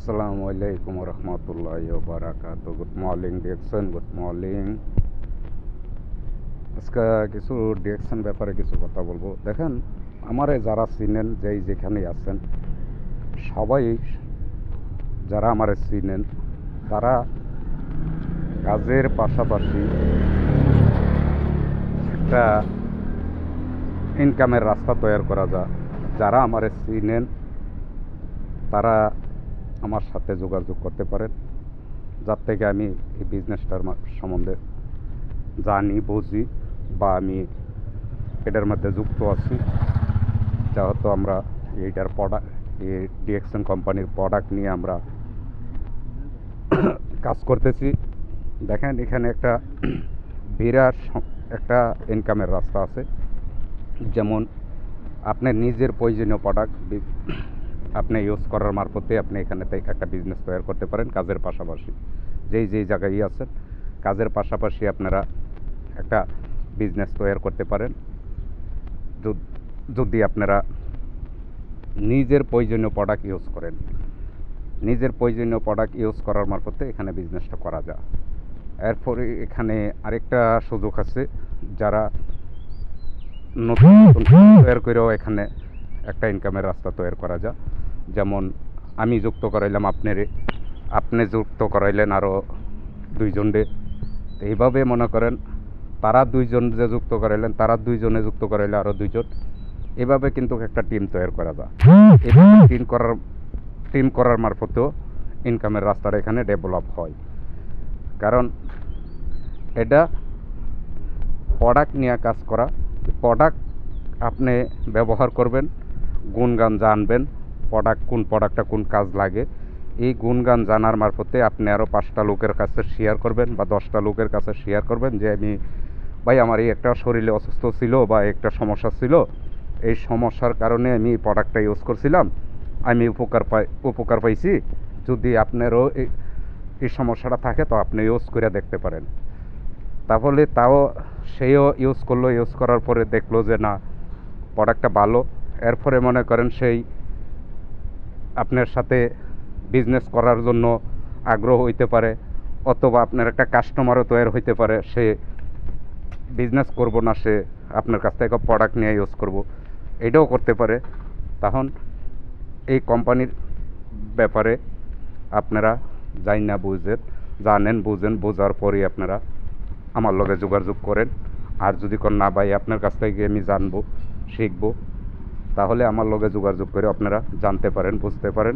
আসসালামু আলাইকুম রহমতুল্লাহি ওয়া বারাকাতুহু। Good morning direction, good morning. আজকে কিছু ডিরেকশন ব্যাপারে কিছু কথা বলবো। দেখেন, আমারে যারা চিনেন, যেখানে আছেন, সবাই যারা আমারে চিনেন, তারা কাজের পাশাপাশি একটা ইনকামের রাস্তা তৈরি করা যায়। যারা আমারে চিনেন তারা আমার সাথে যোগাযোগ করতে পারেন, যার থেকে আমি এই বিজনেসটার সম্বন্ধে জানি, বুঝি, বা আমি এটার মধ্যে যুক্ত আছি। যেহেতু আমরা এইটার প্রোডাক্ট, এই ডিরেকশন কোম্পানির প্রোডাক্ট নিয়ে আমরা কাজ করতেছি। দেখেন, এখানে একটা বিরাট একটা ইনকামের রাস্তা আছে। যেমন আপনার নিজের প্রয়োজনীয় প্রোডাক্ট আপনি ইউজ করার মারফতে আপনি এখানে একটা বিজনেস তৈরি করতে পারেন কাজের পাশাপাশি। যেই জায়গায় আছেন, কাজের পাশাপাশি আপনারা একটা বিজনেস তৈরি করতে পারেন যদি আপনারা নিজের প্রয়োজনীয় প্রোডাক্ট ইউজ করেন। নিজের প্রয়োজনীয় প্রোডাক্ট ইউজ করার মারফতে এখানে বিজনেসটা করা যায়। এরপরে এখানে আরেকটা সুযোগ আছে, যারা নতুন তৈরি করেও এখানে একটা ইনকামের রাস্তা তৈরি করা যায়। যেমন আমি যুক্ত করাইলাম আপনি যুক্ত করাইলেন আরও দুইজনকে। এইভাবে মনে করেন, তারা দুইজন যে যুক্ত করাইলেন, তারা দুইজনে যুক্ত করাইলে আরও দুইজন। এভাবে কিন্তু একটা টিম তৈরি করা যায়। এভাবে টিম করার মারফতেও ইনকামের রাস্তাটা এখানে ডেভেলপ হয়। কারণ এটা প্রোডাক্ট নিয়ে কাজ করা। প্রোডাক্ট আপনি ব্যবহার করবেন, গুণগান জানবেন, কোন প্রোডাক্টটা কোন কাজ লাগে। এই গুণগান জানার মারফতে আপনি আরও 5টা লোকের কাছে শেয়ার করবেন বা 10টা লোকের কাছে শেয়ার করবেন যে ভাই আমার এই একটা শরীরে অসুস্থ ছিল বা একটা সমস্যা ছিল, এই সমস্যার কারণে আমি এই প্রোডাক্টটা ইউজ করছিলাম, আমি উপকার পাইছি। যদি আপনারও এই সমস্যাটা থাকে তো আপনি ইউজ করে দেখতে পারেন। তাহলে সেও ইউজ করলো, ইউজ করার পরে দেখলো যে না, প্রোডাক্টটা ভালো। এরপরে মনে করেন সেই আপনার সাথে বিজনেস করার জন্য আগ্রহ হইতে পারে, অথবা আপনার একটা কাস্টমারও তৈরি হইতে পারে। সে বিজনেস করব না, সে আপনার কাছ থেকে প্রোডাক্ট নিয়ে ইউজ করব, এটাও করতে পারে। তখন এই কোম্পানির ব্যাপারে আপনারা জানেন, বুঝেন, বোঝার পরই আপনারা আমার লগে যোগাযোগ করেন। আর যদি না ভাই আপনার কাছ থেকে আমি জানবো, শিখবো, তাহলে আমার লগে যোগাযোগ করে আপনারা জানতে পারেন, বুঝতে পারেন।